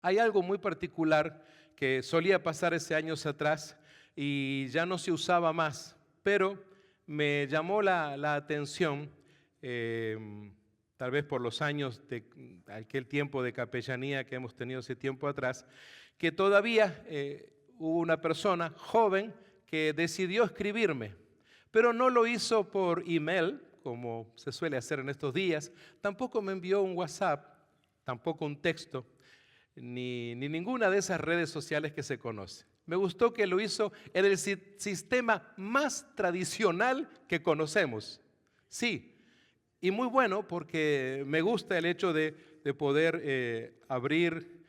Hay algo muy particular que solía pasar hace años atrás y ya no se usaba más, pero me llamó la atención, tal vez por los años de aquel tiempo de capellanía que hemos tenido ese tiempo atrás, que todavía hubo una persona joven que decidió escribirme, pero no lo hizo por email, como se suele hacer en estos días, tampoco me envió un WhatsApp, tampoco un texto, ni ninguna de esas redes sociales que se conoce. Me gustó que lo hizo en el sistema más tradicional que conocemos. Sí, y muy bueno porque me gusta el hecho de poder abrir.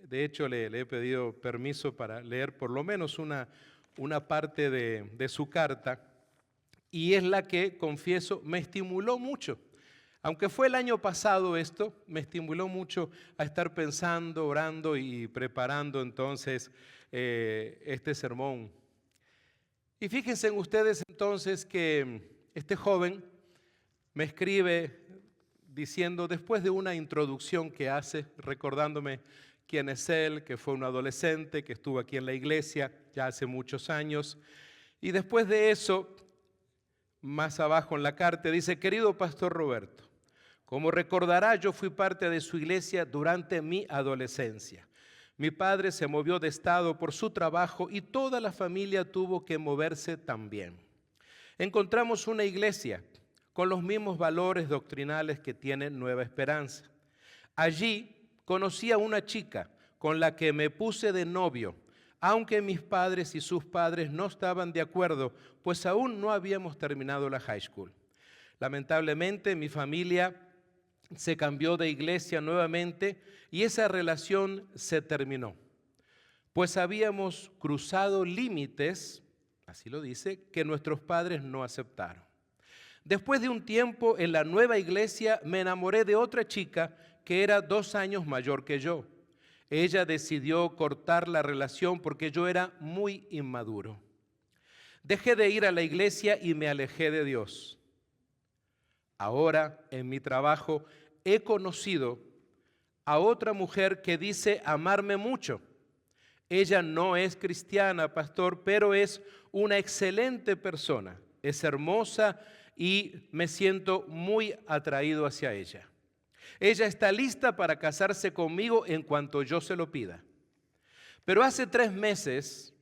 De hecho, le he pedido permiso para leer por lo menos una parte de su carta, y es la que, confieso, me estimuló mucho. Aunque fue el año pasado esto, me estimuló mucho a estar pensando, orando y preparando entonces este sermón. Y fíjense ustedes entonces que este joven me escribe diciendo, después de una introducción que hace, recordándome quién es él, que fue un adolescente, que estuvo aquí en la iglesia ya hace muchos años, y después de eso, más abajo en la carta dice, querido Pastor Roberto, como recordará, yo fui parte de su iglesia durante mi adolescencia. Mi padre se movió de estado por su trabajo y toda la familia tuvo que moverse también. Encontramos una iglesia con los mismos valores doctrinales que tiene Nueva Esperanza. Allí conocí a una chica con la que me puse de novio, aunque mis padres y sus padres no estaban de acuerdo, pues aún no habíamos terminado la high school. Lamentablemente, mi familia se cambió de iglesia nuevamente y esa relación se terminó, pues habíamos cruzado límites, así lo dice, que nuestros padres no aceptaron. Después de un tiempo en la nueva iglesia me enamoré de otra chica que era 2 años mayor que yo. Ella decidió cortar la relación porque yo era muy inmaduro. Dejé de ir a la iglesia y me alejé de Dios. Ahora, en mi trabajo, he conocido a otra mujer que dice amarme mucho. Ella no es cristiana, pastor, pero es una excelente persona. Es hermosa y me siento muy atraído hacia ella. Ella está lista para casarse conmigo en cuanto yo se lo pida. Pero hace 3 meses,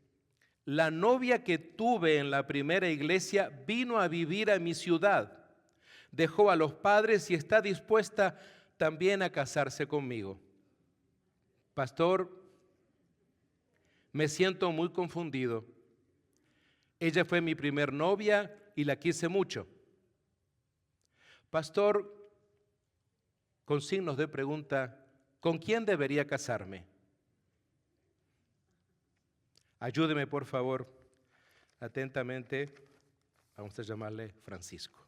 la novia que tuve en la primera iglesia vino a vivir a mi ciudad. Dejó a los padres y está dispuesta también a casarse conmigo. Pastor, me siento muy confundido. Ella fue mi primer novia y la quise mucho. Pastor, con signos de pregunta, ¿con quién debería casarme? Ayúdeme, por favor, atentamente. Vamos a llamarle Francisco.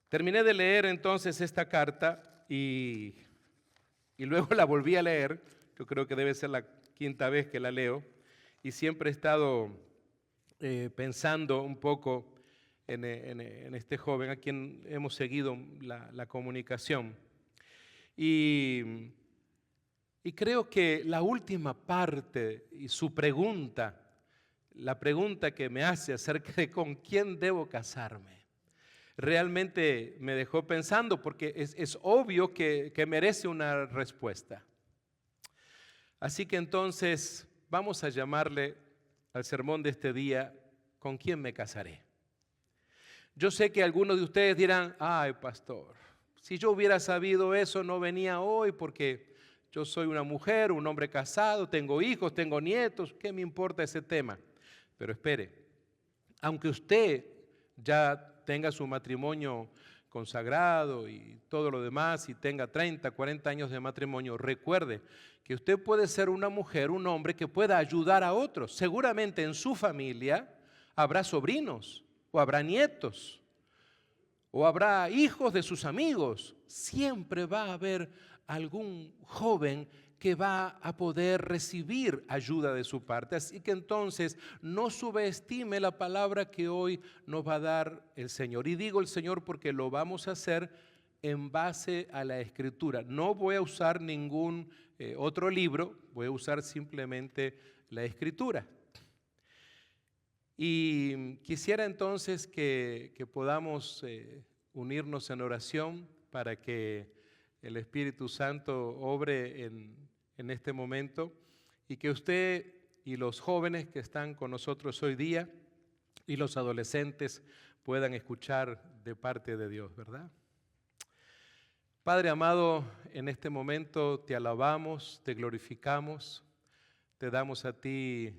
Terminé de leer entonces esta carta y luego la volví a leer. Yo creo que debe ser la 5ª vez que la leo y siempre he estado pensando un poco en este joven a quien hemos seguido la comunicación. Y creo que la última parte y su pregunta, la pregunta que me hace acerca de con quién debo casarme, realmente me dejó pensando porque es obvio que merece una respuesta. Así que entonces vamos a llamarle al sermón de este día, ¿con quién me casaré? Yo sé que algunos de ustedes dirán, ay pastor, si yo hubiera sabido eso no venía hoy porque yo soy una mujer, un hombre casado, tengo hijos, tengo nietos, ¿qué me importa ese tema? Pero espere, aunque usted ya tenga su matrimonio consagrado y todo lo demás y tenga 30, 40 años de matrimonio, recuerde que usted puede ser una mujer, un hombre que pueda ayudar a otros. Seguramente en su familia habrá sobrinos o habrá nietos o habrá hijos de sus amigos. Siempre va a haber algún joven que va a poder recibir ayuda de su parte. Así que entonces no subestime la palabra que hoy nos va a dar el Señor. Y digo el Señor porque lo vamos a hacer en base a la Escritura. No voy a usar ningún otro libro, voy a usar simplemente la Escritura. Y quisiera entonces que podamos unirnos en oración para que el Espíritu Santo obre en este momento y que usted y los jóvenes que están con nosotros hoy día y los adolescentes puedan escuchar de parte de Dios, ¿verdad? Padre amado, en este momento te alabamos, te glorificamos, te damos a ti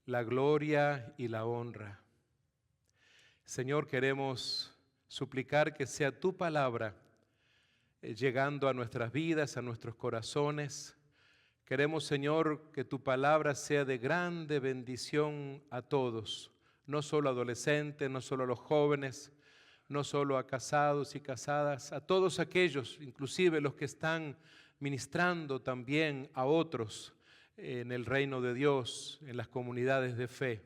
la gloria y la honra. Señor, queremos suplicar que sea tu palabra llegando a nuestras vidas, a nuestros corazones. Queremos, Señor, que tu palabra sea de grande bendición a todos, no solo a adolescentes, no solo a los jóvenes, no solo a casados y casadas, a todos aquellos, inclusive los que están ministrando también a otros en el reino de Dios, en las comunidades de fe.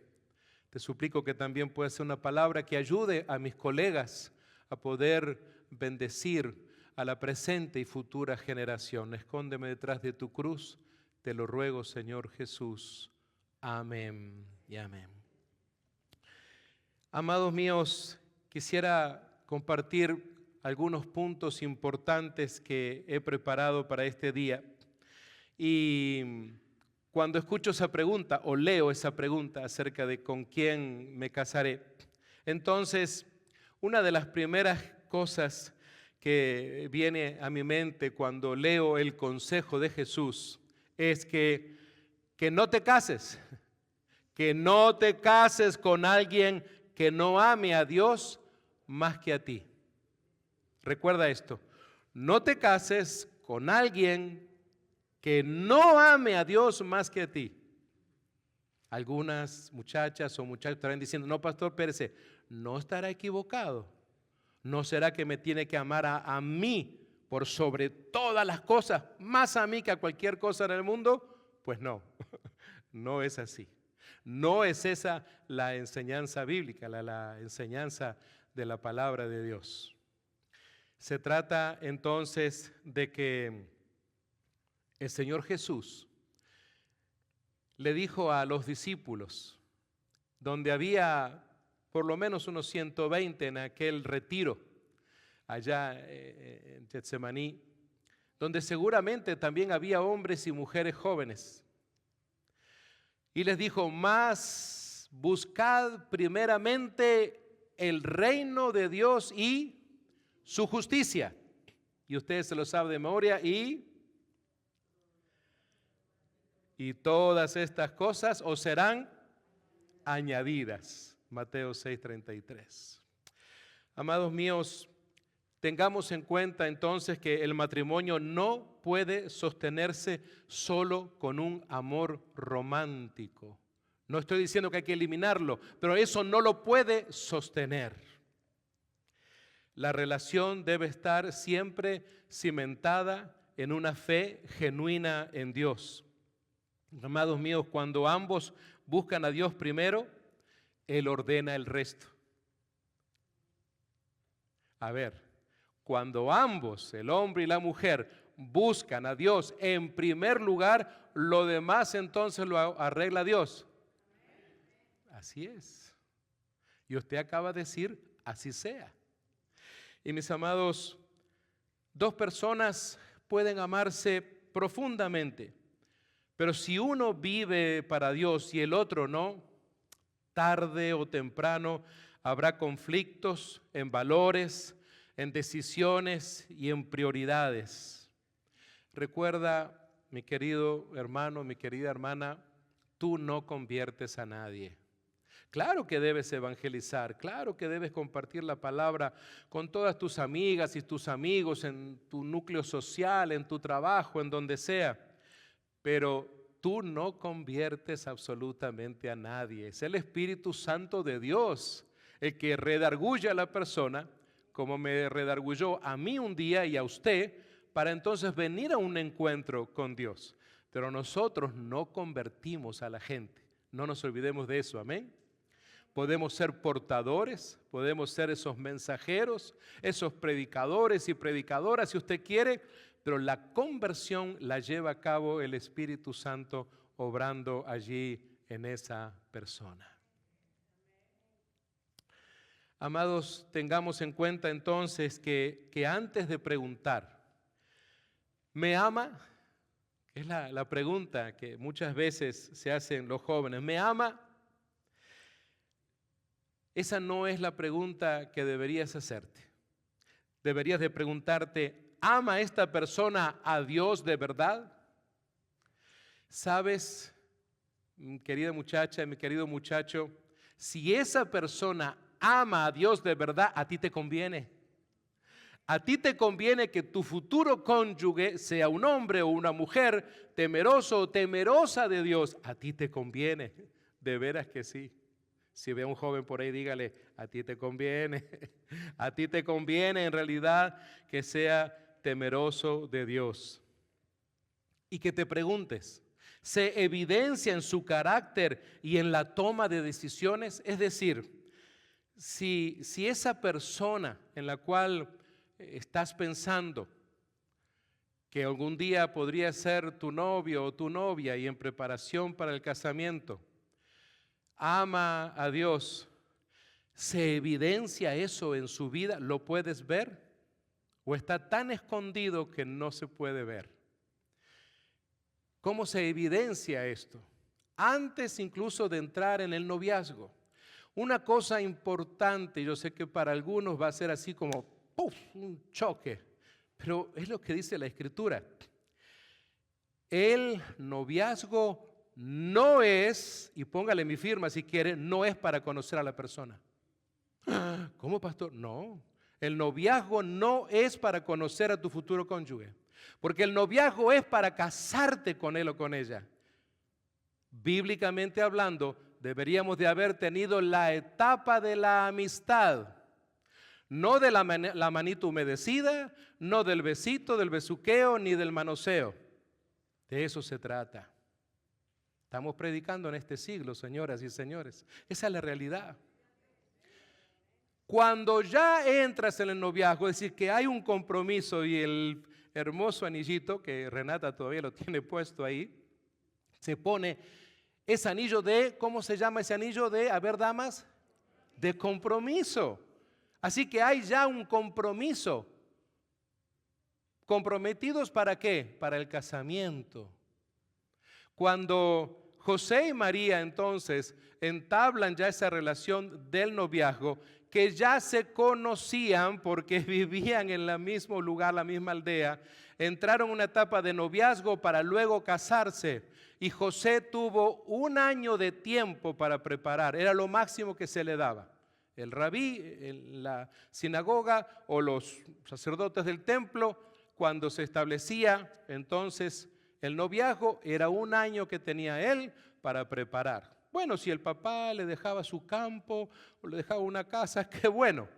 Te suplico que también pueda ser una palabra que ayude a mis colegas a poder bendecir a la presente y futura generación. Escóndeme detrás de tu cruz, te lo ruego, Señor Jesús. Amén y amén. Amados míos, quisiera compartir algunos puntos importantes que he preparado para este día. Y cuando escucho esa pregunta o leo esa pregunta acerca de con quién me casaré, entonces una de las primeras cosas que viene a mi mente cuando leo el consejo de Jesús es que no te cases, que no te cases con alguien que no ame a Dios más que a ti. Recuerda esto, no te cases con alguien que no ame a Dios más que a ti. Algunas muchachas o muchachos estarán diciendo, no, Pastor Pérez, no estará equivocado. ¿No será que me tiene que amar a mí por sobre todas las cosas, más a mí que a cualquier cosa en el mundo? Pues no, no es así. No es esa la enseñanza bíblica, la enseñanza de la palabra de Dios. Se trata entonces de que el Señor Jesús le dijo a los discípulos, donde había por lo menos unos 120 en aquel retiro allá en Getsemaní, donde seguramente también había hombres y mujeres jóvenes. Y les dijo, más buscad primeramente el reino de Dios y su justicia. Y ustedes se lo saben de memoria y todas estas cosas os serán añadidas. Mateo 6:33. Amados míos, tengamos en cuenta entonces que el matrimonio no puede sostenerse solo con un amor romántico. No estoy diciendo que hay que eliminarlo, pero eso no lo puede sostener. La relación debe estar siempre cimentada en una fe genuina en Dios. Amados míos, cuando ambos buscan a Dios primero, Él ordena el resto. A ver, cuando ambos, el hombre y la mujer, buscan a Dios en primer lugar, lo demás entonces lo arregla Dios. Así es. Y usted acaba de decir, así sea. Y mis amados, dos personas pueden amarse profundamente, pero si uno vive para Dios y el otro no, tarde o temprano habrá conflictos en valores, en decisiones y en prioridades. Recuerda, mi querido hermano, mi querida hermana, tú no conviertes a nadie. Claro que debes evangelizar, claro que debes compartir la palabra con todas tus amigas y tus amigos en tu núcleo social, en tu trabajo, en donde sea, pero tú no conviertes absolutamente a nadie. Es el Espíritu Santo de Dios el que redarguye a la persona, como me redarguyó a mí un día y a usted, para entonces venir a un encuentro con Dios. Pero nosotros no convertimos a la gente, no nos olvidemos de eso, amén. Podemos ser portadores, podemos ser esos mensajeros, esos predicadores y predicadoras, si usted quiere, pero la conversión la lleva a cabo el Espíritu Santo obrando allí en esa persona. Amados, tengamos en cuenta entonces que antes de preguntar, ¿me ama? Es la pregunta que muchas veces se hacen los jóvenes. ¿Me ama? Esa no es la pregunta que deberías hacerte. Deberías de preguntarte, ¿ama esta persona a Dios de verdad? ¿Sabes, mi querida muchacha, mi querido muchacho? Si esa persona ama a Dios de verdad, a ti te conviene. A ti te conviene que tu futuro cónyuge sea un hombre o una mujer temeroso o temerosa de Dios. A ti te conviene, de veras que sí. Si ve a un joven por ahí, dígale, a ti te conviene. A ti te conviene en realidad que sea temeroso de Dios. Y que te preguntes, ¿se evidencia en su carácter y en la toma de decisiones? Es decir, si esa persona en la cual estás pensando que algún día podría ser tu novio o tu novia y en preparación para el casamiento, ama a Dios, ¿se evidencia eso en su vida? ¿Lo puedes ver? ¿O está tan escondido que no se puede ver? ¿Cómo se evidencia esto? Antes incluso de entrar en el noviazgo. Una cosa importante, yo sé que para algunos va a ser así como ¡puf!, un choque, pero es lo que dice la Escritura. El noviazgo no es, y póngale mi firma si quiere, no es para conocer a la persona. ¿Cómo, pastor? No, el noviazgo no es para conocer a tu futuro cónyuge, porque el noviazgo es para casarte con él o con ella. Bíblicamente hablando, deberíamos de haber tenido la etapa de la amistad, no de la manito humedecida, no del besito, del besuqueo, ni del manoseo. De eso se trata. Estamos predicando en este siglo, señoras y señores. Esa es la realidad. Cuando ya entras en el noviazgo, es decir, que hay un compromiso y el hermoso anillito, que Renata todavía lo tiene puesto ahí, se pone ese anillo de, ¿cómo se llama ese anillo de, a ver, damas? De compromiso. Así que hay ya un compromiso. ¿Comprometidos para qué? Para el casamiento. Cuando José y María entonces entablan ya esa relación del noviazgo, que ya se conocían porque vivían en el mismo lugar, la misma aldea, entraron en una etapa de noviazgo para luego casarse. Y José tuvo 1 año de tiempo para preparar, era lo máximo que se le daba. El rabí en la sinagoga o los sacerdotes del templo, cuando se establecía entonces el noviazgo, era 1 año que tenía él para preparar. Bueno, si el papá le dejaba su campo o le dejaba una casa, qué bueno.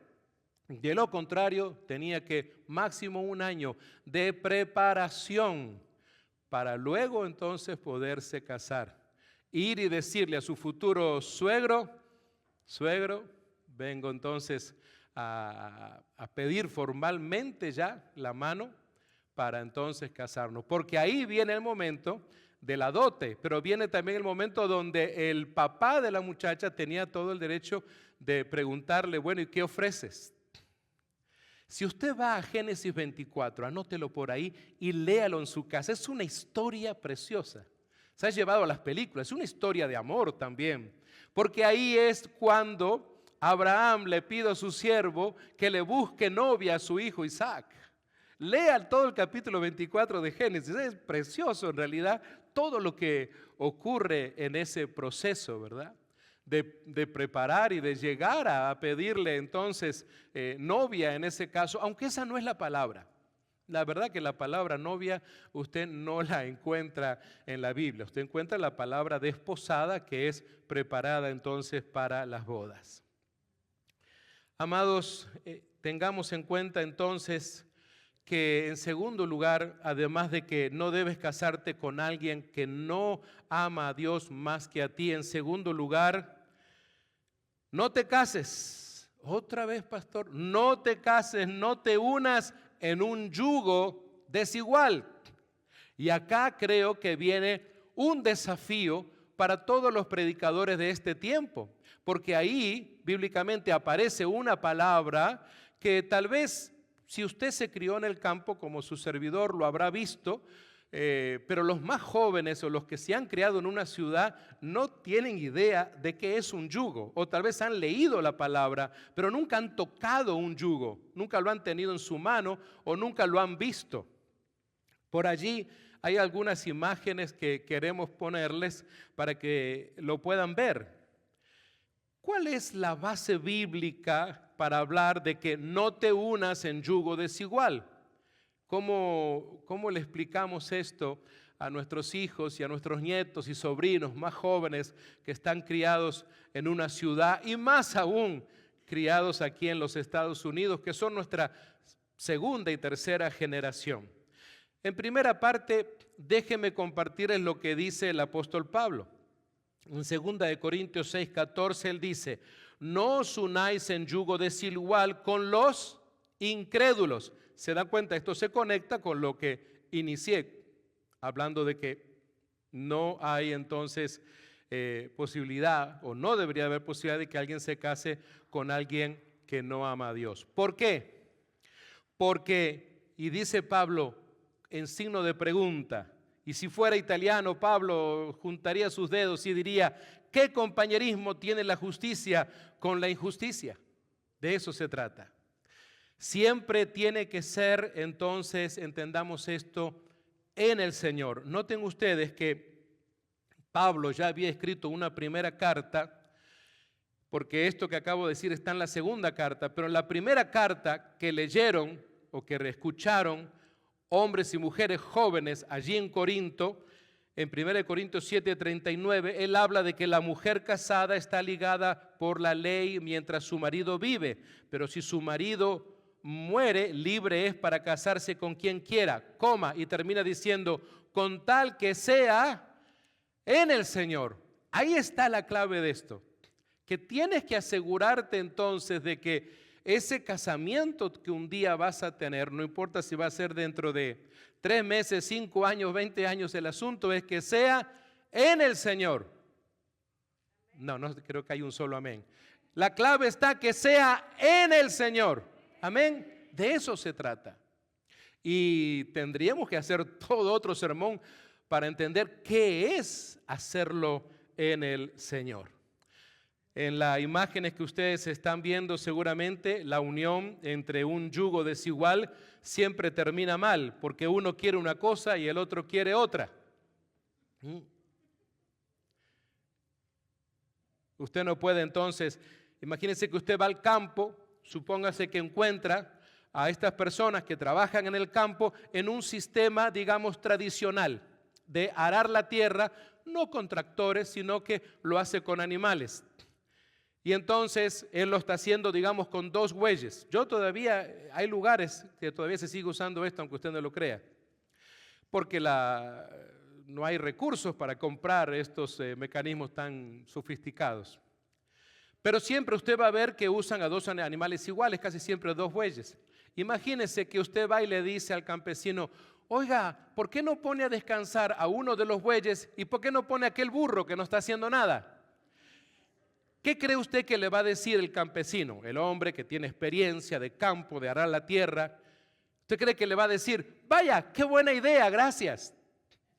De lo contrario, tenía que máximo 1 año de preparación para luego entonces poderse casar. Ir y decirle a su futuro suegro, vengo entonces a pedir formalmente ya la mano para entonces casarnos. Porque ahí viene el momento de la dote, pero viene también el momento donde el papá de la muchacha tenía todo el derecho de preguntarle, bueno, ¿y qué ofreces? Si usted va a Génesis 24, anótelo por ahí y léalo en su casa. Es una historia preciosa. Se ha llevado a las películas, es una historia de amor también. Porque ahí es cuando Abraham le pide a su siervo que le busque novia a su hijo Isaac. Lea todo el capítulo 24 de Génesis. Es precioso en realidad todo lo que ocurre en ese proceso, ¿verdad? De preparar y de llegar a pedirle entonces novia en ese caso, aunque esa no es la palabra. La verdad que la palabra novia usted no la encuentra en la Biblia. Usted encuentra la palabra desposada, que es preparada entonces para las bodas. Amados, tengamos en cuenta entonces que en segundo lugar, además de que no debes casarte con alguien que no ama a Dios más que a ti, en segundo lugar, No te cases. Otra vez, pastor, no te cases, no te unas en un yugo desigual. Y acá creo que viene un desafío para todos los predicadores de este tiempo, porque ahí bíblicamente aparece una palabra que tal vez si usted se crió en el campo como su servidor lo habrá visto, pero los más jóvenes o los que se han criado en una ciudad no tienen idea de qué es un yugo, o tal vez han leído la palabra, pero nunca han tocado un yugo, nunca lo han tenido en su mano o nunca lo han visto. Por allí hay algunas imágenes que queremos ponerles para que lo puedan ver. ¿Cuál es la base bíblica para hablar de que no te unas en yugo desigual? ¿Cómo le explicamos esto a nuestros hijos y a nuestros nietos y sobrinos más jóvenes que están criados en una ciudad y más aún criados aquí en los Estados Unidos, que son nuestra segunda y tercera generación? En primera parte, déjeme compartirles lo que dice el apóstol Pablo. En 2 Corintios 6:14 él dice: no os unáis en yugo desigual con los incrédulos. ¿Se dan cuenta? Esto se conecta con lo que inicié, hablando de que no hay entonces posibilidad, o no debería haber posibilidad de que alguien se case con alguien que no ama a Dios. ¿Por qué? Porque, y dice Pablo en signo de pregunta, y si fuera italiano, Pablo juntaría sus dedos y diría: ¿qué compañerismo tiene la justicia con la injusticia? De eso se trata. Siempre tiene que ser, entonces, entendamos esto, en el Señor. Noten ustedes que Pablo ya había escrito una primera carta, porque esto que acabo de decir está en la segunda carta, pero en la primera carta que leyeron o que escucharon hombres y mujeres jóvenes allí en Corinto, en 1 Corintios 7:39, él habla de que la mujer casada está ligada por la ley mientras su marido vive, pero si su marido muere, libre es para casarse con quien quiera, y termina diciendo: con tal que sea en el Señor. Ahí está la clave de esto, que tienes que asegurarte entonces de que ese casamiento que un día vas a tener, no importa si va a ser dentro de 3 meses, 5 años, 20 años, el asunto es que sea en el Señor. No creo que hay un solo amén. La clave está que sea en el Señor. Amén. De eso se trata. Y tendríamos que hacer todo otro sermón para entender qué es hacerlo en el Señor. En las imágenes que ustedes están viendo, seguramente la unión entre un yugo desigual siempre termina mal, porque uno quiere una cosa y el otro quiere otra. Usted no puede entonces, imagínense que usted va al campo, supóngase que encuentra a estas personas que trabajan en el campo en un sistema, digamos, tradicional de arar la tierra, no con tractores, sino que lo hace con animales. Y entonces él lo está haciendo, digamos, con 2 bueyes. Hay lugares que todavía se sigue usando esto, aunque usted no lo crea, porque no hay recursos para comprar estos mecanismos tan sofisticados. Pero siempre usted va a ver que usan a 2 animales iguales, casi siempre 2 bueyes. Imagínese que usted va y le dice al campesino: oiga, ¿por qué no pone a descansar a uno de los bueyes y por qué no pone a aquel burro que no está haciendo nada? ¿Qué cree usted que le va a decir el campesino, el hombre que tiene experiencia de campo, de arar la tierra? ¿Usted cree que le va a decir: vaya, qué buena idea, gracias,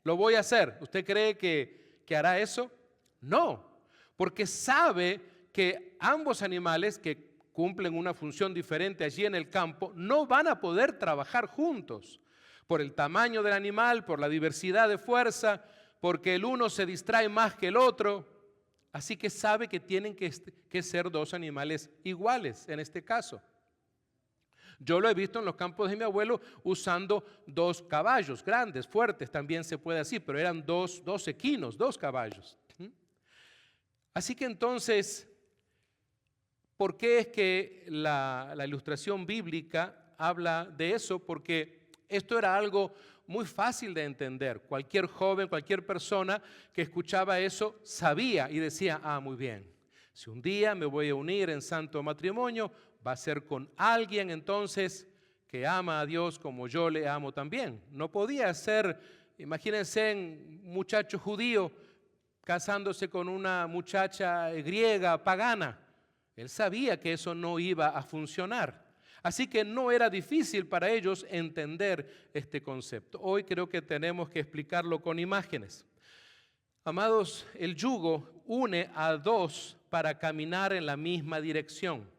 lo voy a hacer? ¿Usted cree que hará eso? No, porque sabe que ambos animales que cumplen una función diferente allí en el campo no van a poder trabajar juntos por el tamaño del animal, por la diversidad de fuerza, porque el uno se distrae más que el otro. Así que sabe que tienen que ser 2 animales iguales en este caso. Yo lo he visto en los campos de mi abuelo usando 2 caballos grandes, fuertes, también se puede así, pero eran 2 equinos, 2 caballos. Así que entonces, ¿por qué es que la ilustración bíblica habla de eso? Porque esto era algo muy fácil de entender. Cualquier joven, cualquier persona que escuchaba eso sabía y decía: ah, muy bien. Si un día me voy a unir en santo matrimonio, va a ser con alguien entonces que ama a Dios como yo le amo también. No podía ser, imagínense, un muchacho judío casándose con una muchacha griega, pagana. Él sabía que eso no iba a funcionar. Así que no era difícil para ellos entender este concepto. Hoy creo que tenemos que explicarlo con imágenes. Amados, el yugo une a dos para caminar en la misma dirección.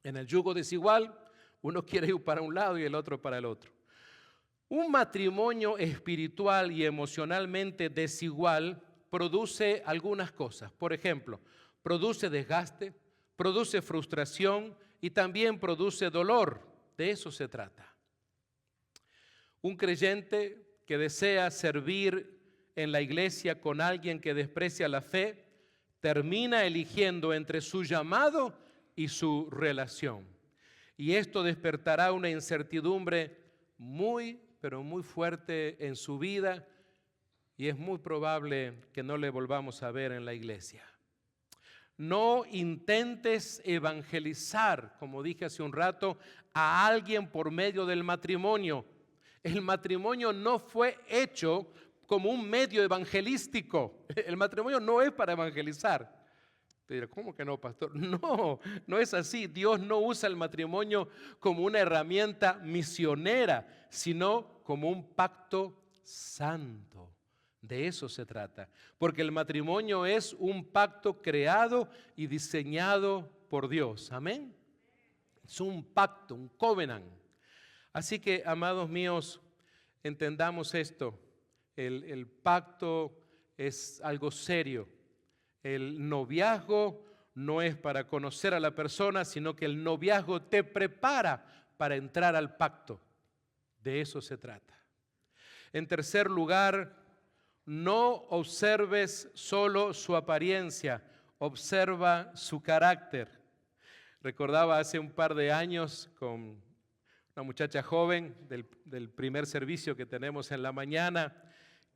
En el yugo desigual, uno quiere ir para un lado y el otro para el otro. Un matrimonio espiritual y emocionalmente desigual produce algunas cosas. Por ejemplo, produce desgaste, produce frustración y también produce dolor. De eso se trata. Un creyente que desea servir en la iglesia con alguien que desprecia la fe, termina eligiendo entre su llamado y su relación. Y esto despertará una incertidumbre muy, pero muy fuerte en su vida, y es muy probable que no le volvamos a ver en la iglesia. No intentes evangelizar, como dije hace un rato, a alguien por medio del matrimonio. El matrimonio no fue hecho como un medio evangelístico. El matrimonio no es para evangelizar. Te dirá, ¿cómo que no, pastor? No, no es así. Dios no usa el matrimonio como una herramienta misionera, sino como un pacto santo. De eso se trata, porque el matrimonio es un pacto creado y diseñado por Dios. Amén. Es un pacto, un covenant. Así que, amados míos, entendamos esto. El pacto es algo serio. El noviazgo no es para conocer a la persona, sino que el noviazgo te prepara para entrar al pacto. De eso se trata. En tercer lugar, no observes solo su apariencia, observa su carácter. Recordaba hace un par de años con una muchacha joven del primer servicio que tenemos en la mañana,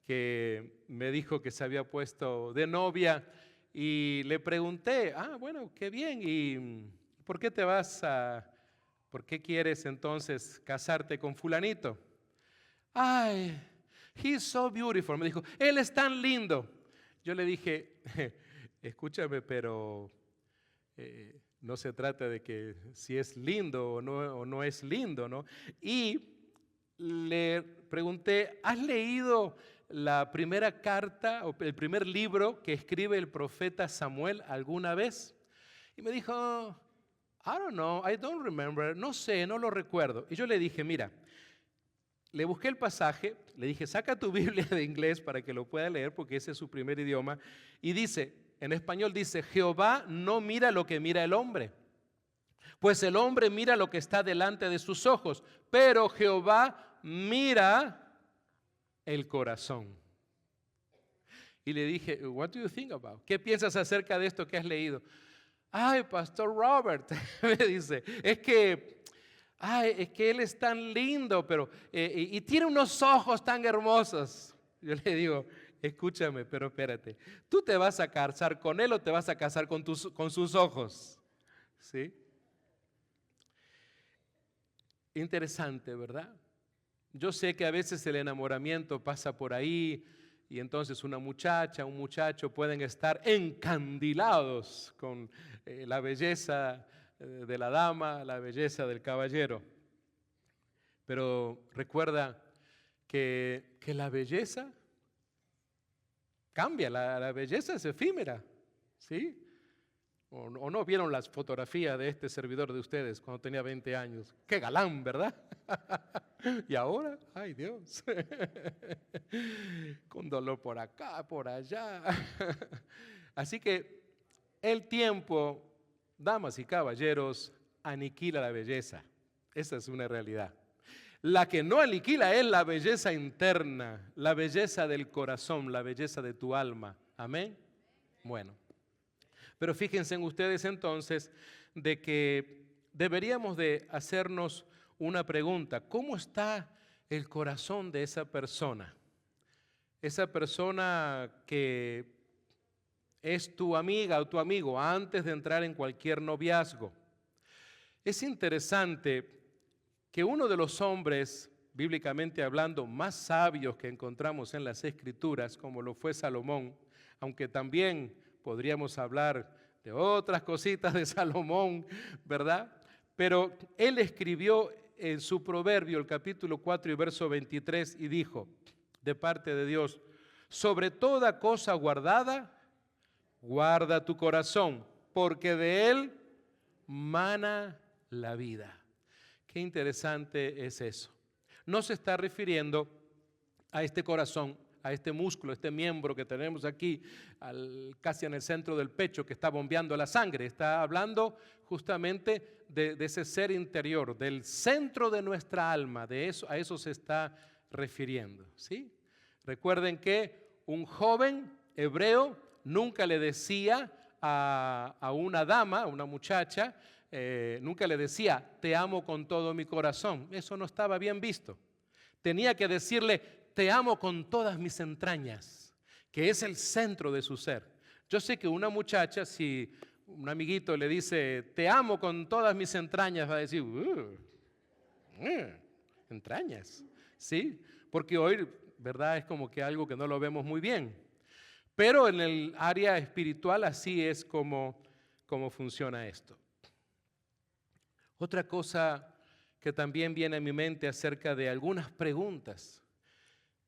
que me dijo que se había puesto de novia y le pregunté, bueno, qué bien, ¿y por qué por qué quieres entonces casarte con fulanito? Ay, he's so beautiful. Me dijo, él es tan lindo. Yo le dije, escúchame, pero no se trata de que si es lindo o no es lindo, ¿no? Y le pregunté, ¿has leído la primera carta o el primer libro que escribe el profeta Samuel alguna vez? Y me dijo, I don't know, I don't remember, no sé, no lo recuerdo. Y yo le dije, mira, le busqué el pasaje, le dije, saca tu Biblia de inglés para que lo pueda leer porque ese es su primer idioma. Y dice, en español dice, Jehová no mira lo que mira el hombre, pues el hombre mira lo que está delante de sus ojos, pero Jehová mira el corazón. Y le dije, what do you think about? ¿Qué piensas acerca de esto que has leído? Ay, Pastor Robert, me dice, es que él es tan lindo, pero y tiene unos ojos tan hermosos. Yo le digo, escúchame, pero espérate, ¿tú te vas a casar con él o te vas a casar con sus ojos? ¿Sí? Interesante, ¿verdad? Yo sé que a veces el enamoramiento pasa por ahí y entonces una muchacha, un muchacho pueden estar encandilados con la belleza de la dama, la belleza del caballero. Pero recuerda que la belleza cambia, la belleza es efímera, ¿sí? ¿O no vieron las fotografías de este servidor de ustedes cuando tenía 20 años? ¡Qué galán!, ¿verdad? Y ahora, ¡ay Dios! Con dolor por acá, por allá. Así que el tiempo, damas y caballeros, aniquila la belleza. Esa es una realidad. La que no aniquila es la belleza interna, la belleza del corazón, la belleza de tu alma. Amén. Bueno. Pero fíjense en ustedes entonces de que deberíamos de hacernos una pregunta. ¿Cómo está el corazón de esa persona? Esa persona que es tu amiga o tu amigo antes de entrar en cualquier noviazgo. Es interesante que uno de los hombres, bíblicamente hablando, más sabios que encontramos en las Escrituras, como lo fue Salomón, aunque también podríamos hablar de otras cositas de Salomón, ¿verdad? Pero él escribió en su proverbio, el capítulo 4 y verso 23, y dijo, de parte de Dios, sobre toda cosa guardada, guarda tu corazón, porque de él mana la vida. Qué interesante es eso. No se está refiriendo a este corazón, a este músculo, este miembro que tenemos aquí, casi en el centro del pecho que está bombeando la sangre. Está hablando justamente de ese ser interior, del centro de nuestra alma, de eso, a eso se está refiriendo, ¿sí? Recuerden que un joven hebreo nunca le decía a una dama, a una muchacha, nunca le decía, te amo con todo mi corazón. Eso no estaba bien visto. Tenía que decirle, te amo con todas mis entrañas, que es el centro de su ser. Yo sé que una muchacha, si un amiguito le dice, te amo con todas mis entrañas, va a decir, entrañas, ¿sí? Porque hoy, ¿verdad? Es como que algo que no lo vemos muy bien. Pero en el área espiritual así es como funciona esto. Otra cosa que también viene a mi mente acerca de algunas preguntas.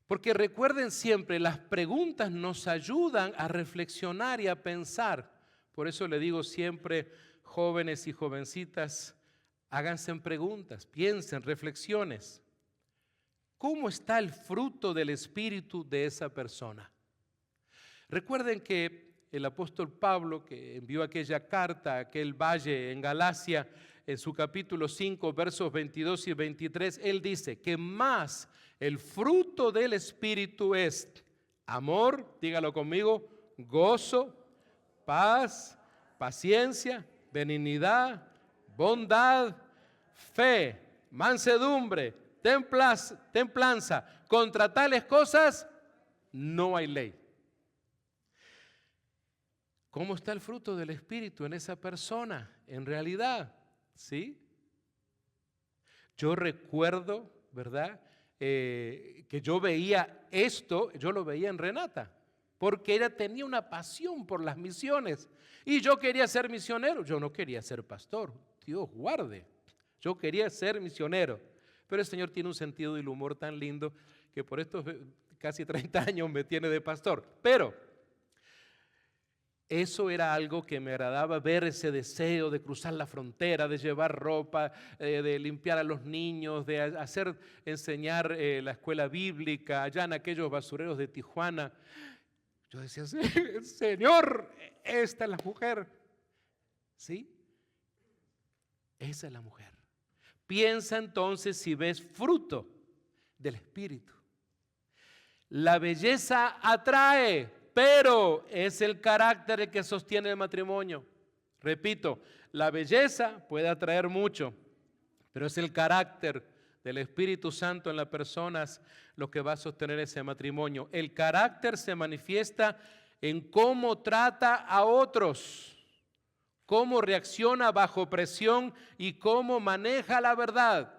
Porque recuerden siempre, las preguntas nos ayudan a reflexionar y a pensar. Por eso le digo siempre, jóvenes y jovencitas, háganse preguntas, piensen, reflexiones. ¿Cómo está el fruto del Espíritu de esa persona? Recuerden que el apóstol Pablo, que envió aquella carta a aquel valle en Galacia, en su capítulo 5, versos 22 y 23, él dice que más el fruto del Espíritu es amor, dígalo conmigo, gozo, paz, paciencia, benignidad, bondad, fe, mansedumbre, templanza. Contra tales cosas no hay ley. ¿Cómo está el fruto del Espíritu en esa persona? En realidad, ¿sí? Yo recuerdo, ¿verdad? Que yo veía esto, yo lo veía en Renata, porque ella tenía una pasión por las misiones. Y yo quería ser misionero, yo no quería ser pastor, Dios guarde. Yo quería ser misionero, pero el Señor tiene un sentido del humor tan lindo que por estos casi 30 años me tiene de pastor. Pero eso era algo que me agradaba, ver ese deseo de cruzar la frontera, de llevar ropa, de limpiar a los niños, de enseñar la escuela bíblica allá en aquellos basureros de Tijuana. Yo decía, Señor, esta es la mujer. ¿Sí? Esa es la mujer. Piensa entonces si ves fruto del Espíritu. La belleza atrae, pero es el carácter el que sostiene el matrimonio. Repito, la belleza puede atraer mucho, pero es el carácter del Espíritu Santo en las personas lo que va a sostener ese matrimonio. El carácter se manifiesta en cómo trata a otros, cómo reacciona bajo presión y cómo maneja la verdad.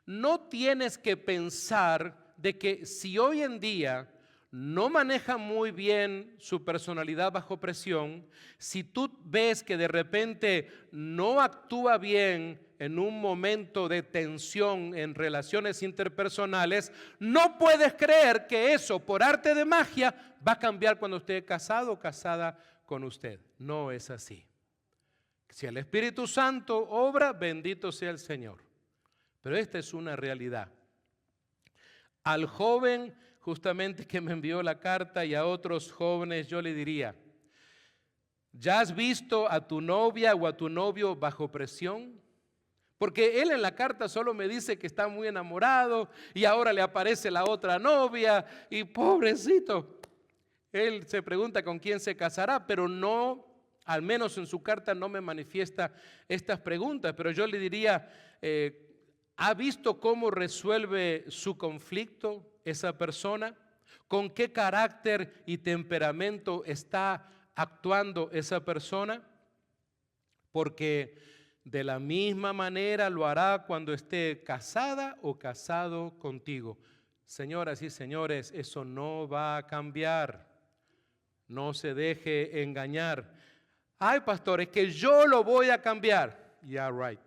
No tienes que pensar de que si hoy en día no maneja muy bien su personalidad bajo presión, si tú ves que de repente no actúa bien en un momento de tensión en relaciones interpersonales, no puedes creer que eso por arte de magia va a cambiar cuando esté casado o casada con usted. No es así. Si el Espíritu Santo obra, bendito sea el Señor. Pero esta es una realidad. Al joven justamente que me envió la carta y a otros jóvenes yo le diría, ¿ya has visto a tu novia o a tu novio bajo presión? Porque él en la carta solo me dice que está muy enamorado y ahora le aparece la otra novia y pobrecito. Él se pregunta con quién se casará, pero no, al menos en su carta no me manifiesta estas preguntas, pero yo le diría, ¿ha visto cómo resuelve su conflicto esa persona? ¿Con qué carácter y temperamento está actuando esa persona? Porque de la misma manera lo hará cuando esté casada o casado contigo. Señoras y señores, eso no va a cambiar. No se deje engañar. Ay, pastor, es que yo lo voy a cambiar. Yeah, right.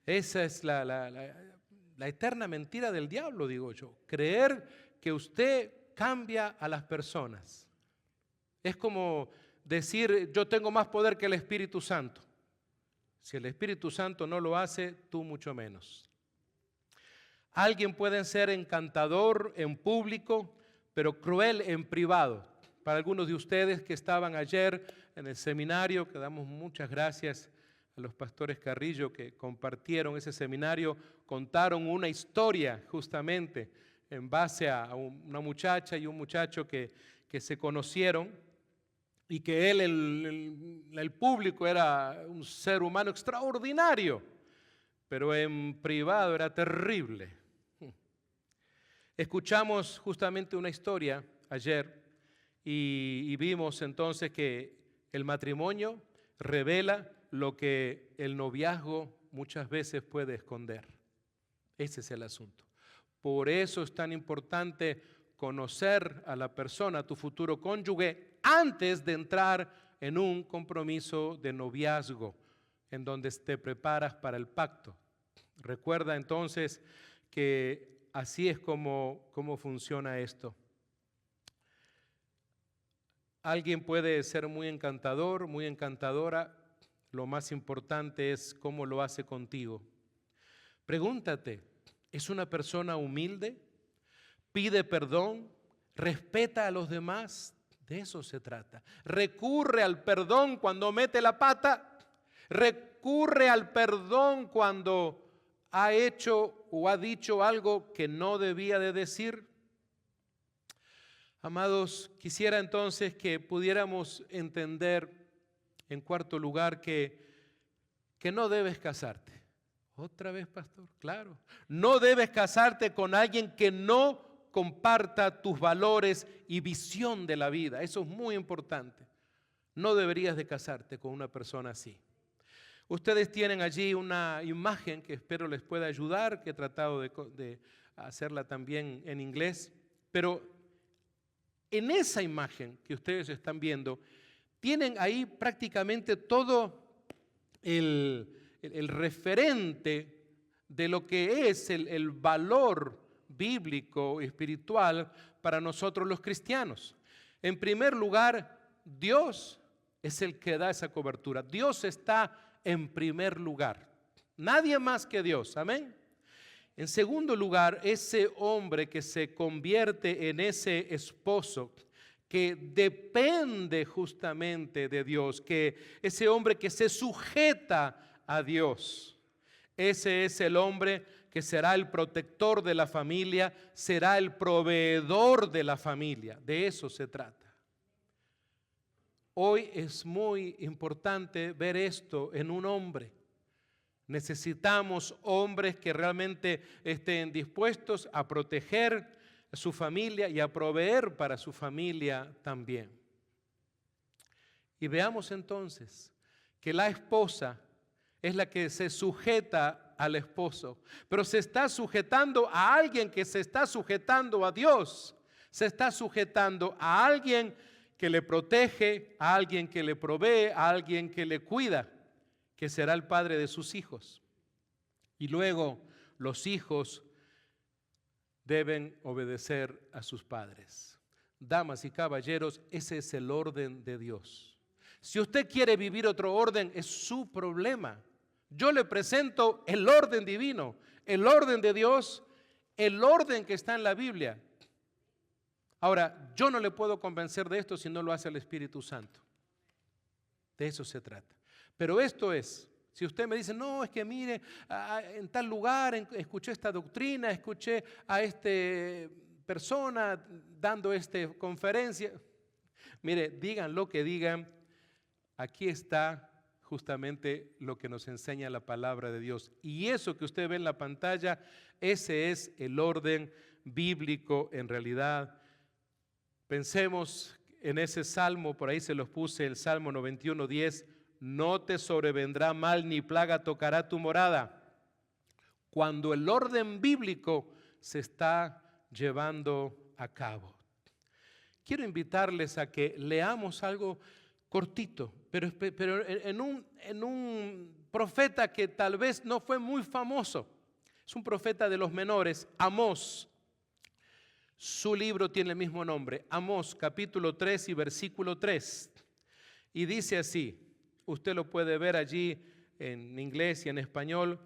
Esa es la eterna mentira del diablo, digo yo. Creer que usted cambia a las personas. Es como decir, yo tengo más poder que el Espíritu Santo. Si el Espíritu Santo no lo hace, tú mucho menos. Alguien puede ser encantador en público, pero cruel en privado. Para algunos de ustedes que estaban ayer en el seminario, que damos muchas gracias a los pastores Carrillo que compartieron ese seminario, contaron una historia justamente en base a una muchacha y un muchacho que se conocieron y que él, el público, era un ser humano extraordinario, pero en privado era terrible. Escuchamos justamente una historia ayer y vimos entonces que el matrimonio revela lo que el noviazgo muchas veces puede esconder. Ese es el asunto. Por eso es tan importante conocer a la persona, a tu futuro cónyuge, antes de entrar en un compromiso de noviazgo, en donde te preparas para el pacto. Recuerda entonces que así es como funciona esto. Alguien puede ser muy encantador, muy encantadora. Lo más importante es cómo lo hace contigo. Pregúntate, ¿es una persona humilde? ¿Pide perdón? ¿Respeta a los demás? De eso se trata. ¿Recurre al perdón cuando mete la pata? ¿Recurre al perdón cuando ha hecho o ha dicho algo que no debía de decir? Amados, quisiera entonces que pudiéramos entender, en cuarto lugar, que no debes casarte. ¿Otra vez, pastor? Claro. No debes casarte con alguien que no comparta tus valores y visión de la vida. Eso es muy importante. No deberías de casarte con una persona así. Ustedes tienen allí una imagen que espero les pueda ayudar, que he tratado de hacerla también en inglés, pero en esa imagen que ustedes están viendo, tienen ahí prácticamente todo el referente de lo que es el valor bíblico, espiritual para nosotros los cristianos. En primer lugar, Dios es el que da esa cobertura. Dios está en primer lugar. Nadie más que Dios. Amén. En segundo lugar, ese hombre que se convierte en ese esposo que depende justamente de Dios, que ese hombre que se sujeta a Dios, ese es el hombre que será el protector de la familia, será el proveedor de la familia. De eso se trata. Hoy es muy importante ver esto en un hombre. Necesitamos hombres que realmente estén dispuestos a proteger a su familia y a proveer para su familia también. Y veamos entonces que la esposa es la que se sujeta al esposo, pero se está sujetando a alguien que se está sujetando a Dios, se está sujetando a alguien que le protege, a alguien que le provee, a alguien que le cuida, que será el padre de sus hijos. Y luego los hijos deben obedecer a sus padres. Damas y caballeros, ese es el orden de Dios. Si usted quiere vivir otro orden, es su problema. Yo le presento el orden divino, el orden de Dios, el orden que está en la Biblia. Ahora, yo no le puedo convencer de esto si no lo hace el Espíritu Santo. De eso se trata. Pero esto es, si usted me dice, no, es que mire, en tal lugar escuché esta doctrina, escuché a esta persona dando esta conferencia. Mire, digan lo que digan, aquí está justamente lo que nos enseña la palabra de Dios. Y eso que usted ve en la pantalla, ese es el orden bíblico en realidad. Pensemos en ese salmo, por ahí se los puse, el Salmo 91:10, no te sobrevendrá mal ni plaga tocará tu morada. Cuando el orden bíblico se está llevando a cabo. Quiero invitarles a que leamos algo cortito, pero en un profeta que tal vez no fue muy famoso. Es un profeta de los menores, Amós. Su libro tiene el mismo nombre, Amós, capítulo 3 y versículo 3. Y dice así, usted lo puede ver allí en inglés y en español.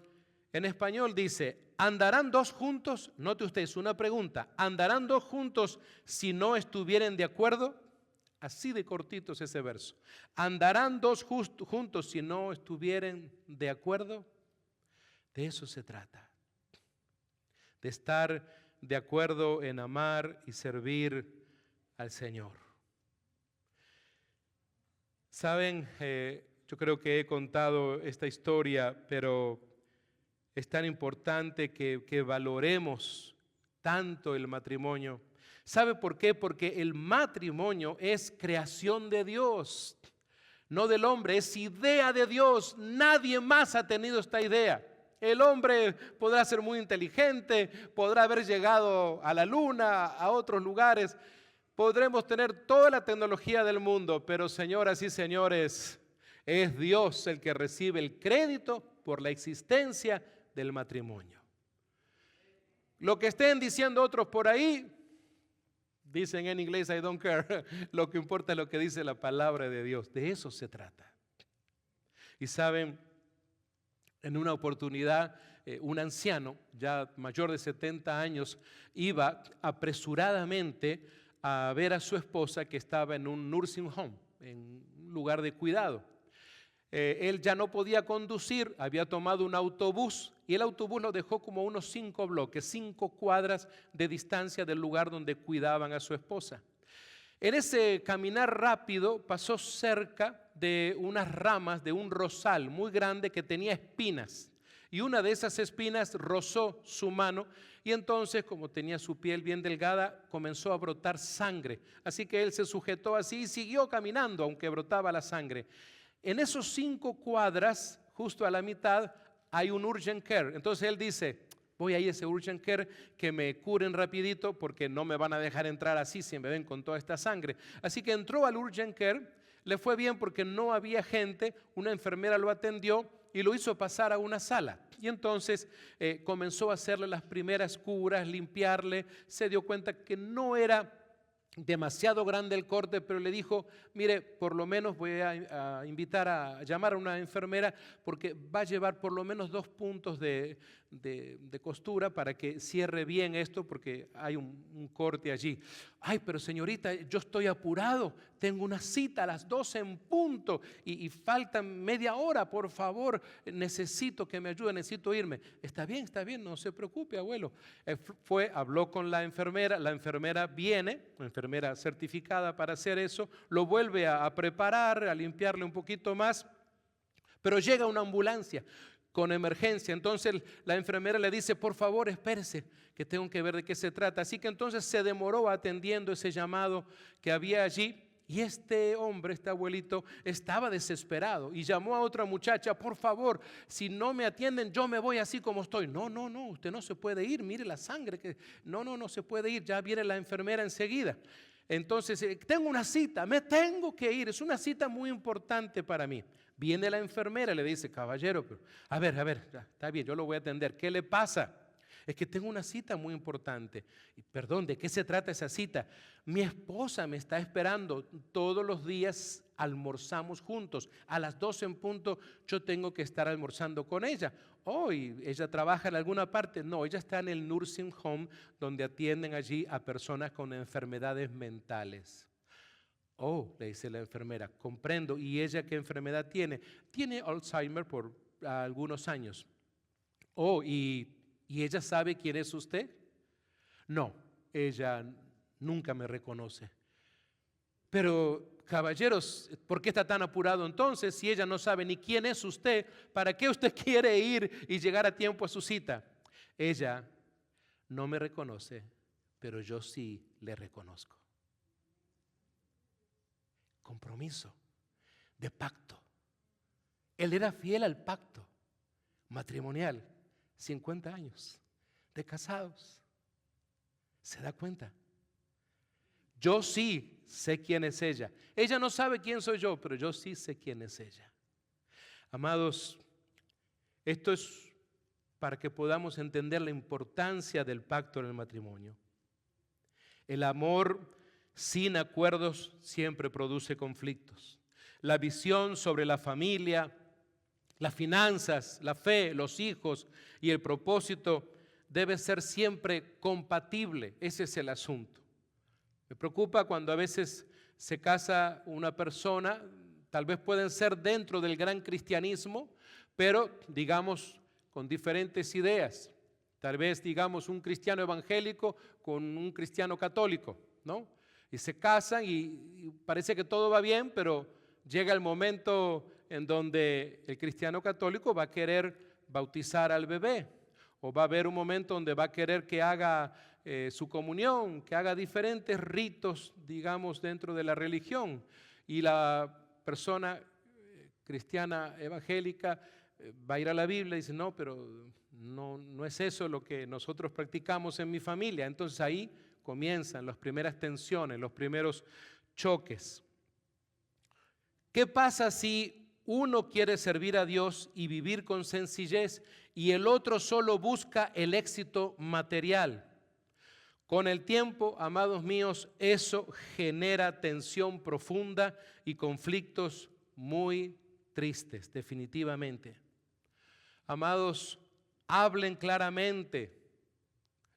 En español dice, ¿andarán dos juntos? Note usted, es una pregunta. ¿Andarán dos juntos si no estuvieren de acuerdo? Así de cortito es ese verso. ¿Andarán dos juntos si no estuvieren de acuerdo? De eso se trata. De estar de acuerdo en amar y servir al Señor. Saben, yo creo que he contado esta historia, pero es tan importante que valoremos tanto el matrimonio. ¿Sabe por qué? Porque el matrimonio es creación de Dios, no del hombre, es idea de Dios. Nadie más ha tenido esta idea. El hombre podrá ser muy inteligente, podrá haber llegado a la luna, a otros lugares, podremos tener toda la tecnología del mundo, pero señoras y señores, es Dios el que recibe el crédito por la existencia del matrimonio. Lo que estén diciendo otros por ahí, dicen en inglés, I don't care, lo que importa es lo que dice la palabra de Dios, de eso se trata. Y saben, en una oportunidad, un anciano, ya mayor de 70 años, iba apresuradamente a ver a su esposa que estaba en un nursing home, en un lugar de cuidado. Él ya no podía conducir, había tomado un autobús y el autobús lo dejó como a unos 5 bloques, 5 cuadras de distancia del lugar donde cuidaban a su esposa. En ese caminar rápido pasó cerca de unas ramas de un rosal muy grande que tenía espinas. Y una de esas espinas rozó su mano y entonces, como tenía su piel bien delgada, comenzó a brotar sangre. Así que él se sujetó así y siguió caminando, aunque brotaba la sangre. En esos 5 cuadras, justo a la mitad, hay un urgent care. Entonces él dice, voy a ir a ese urgent care que me curen rapidito porque no me van a dejar entrar así si me ven con toda esta sangre. Así que entró al urgent care, le fue bien porque no había gente, una enfermera lo atendió y lo hizo pasar a una sala. Y entonces comenzó a hacerle las primeras curas, limpiarle, se dio cuenta que no era demasiado grande el corte, pero le dijo, mire, por lo menos voy a invitar a llamar a una enfermera porque va a llevar por lo menos 2 puntos de costura para que cierre bien esto porque hay un corte allí. Ay, pero señorita, yo estoy apurado, tengo una cita a las 12 en punto y faltan media hora, por favor, necesito que me ayude, necesito irme. Está bien, no se preocupe, abuelo. Habló con la enfermera viene, una enfermera certificada para hacer eso, lo vuelve a preparar, a limpiarle un poquito más, pero llega una ambulancia con emergencia. Entonces la enfermera le dice, por favor, espérese, que tengo que ver de qué se trata. Así que entonces se demoró atendiendo ese llamado que había allí. Y este hombre, este abuelito, estaba desesperado y llamó a otra muchacha, por favor, si no me atienden, yo me voy así como estoy. No, usted no se puede ir, mire la sangre. No se puede ir, ya viene la enfermera enseguida. Entonces, tengo una cita, me tengo que ir, es una cita muy importante para mí. Viene la enfermera y le dice, caballero, pero, a ver, está bien, yo lo voy a atender. ¿Qué le pasa? Es que tengo una cita muy importante. Perdón, ¿de qué se trata esa cita? Mi esposa me está esperando. Todos los días almorzamos juntos. A las 12 en punto yo tengo que estar almorzando con ella. ¿Y ella trabaja en alguna parte? No, ella está en el nursing home donde atienden allí a personas con enfermedades mentales. Le dice la enfermera, comprendo. ¿Y ella qué enfermedad tiene? Tiene Alzheimer por algunos años. ¿Y ella sabe quién es usted? No, ella nunca me reconoce. Pero, caballeros, ¿por qué está tan apurado entonces? Si ella no sabe ni quién es usted, ¿para qué usted quiere ir y llegar a tiempo a su cita? Ella no me reconoce, pero yo sí le reconozco. Compromiso de pacto. Él era fiel al pacto matrimonial. 50 años de casados. ¿Se da cuenta? Yo sí sé quién es ella. Ella no sabe quién soy yo, pero yo sí sé quién es ella. Amados, esto es para que podamos entender la importancia del pacto en el matrimonio. El amor sin acuerdos siempre produce conflictos. La visión sobre la familia, las finanzas, la fe, los hijos y el propósito debe ser siempre compatible. Ese es el asunto. Me preocupa cuando a veces se casa una persona, tal vez pueden ser dentro del gran cristianismo, pero digamos con diferentes ideas. Tal vez digamos un cristiano evangélico con un cristiano católico, ¿no? Y se casan y parece que todo va bien, pero llega el momento en donde el cristiano católico va a querer bautizar al bebé, o va a haber un momento donde va a querer que haga su comunión, que haga diferentes ritos, digamos, dentro de la religión. Y la persona cristiana evangélica va a ir a la Biblia y dice, no, pero no es eso lo que nosotros practicamos en mi familia. Entonces ahí comienzan las primeras tensiones, los primeros choques. ¿Qué pasa si uno quiere servir a Dios y vivir con sencillez y el otro solo busca el éxito material? Con el tiempo, amados míos, eso genera tensión profunda y conflictos muy tristes, definitivamente. Amados, hablen claramente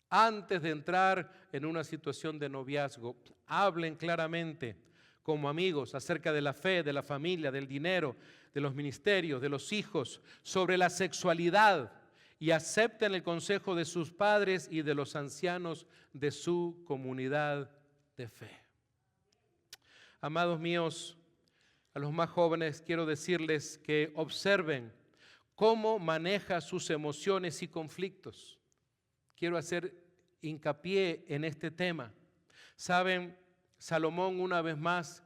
antes de entrar en una situación de noviazgo. Hablen claramente como amigos acerca de la fe, de la familia, del dinero, de los ministerios, de los hijos, sobre la sexualidad, y acepten el consejo de sus padres y de los ancianos de su comunidad de fe. Amados míos, a los más jóvenes quiero decirles que observen cómo maneja sus emociones y conflictos. Quiero hacer hincapié en este tema. Saben, Salomón una vez más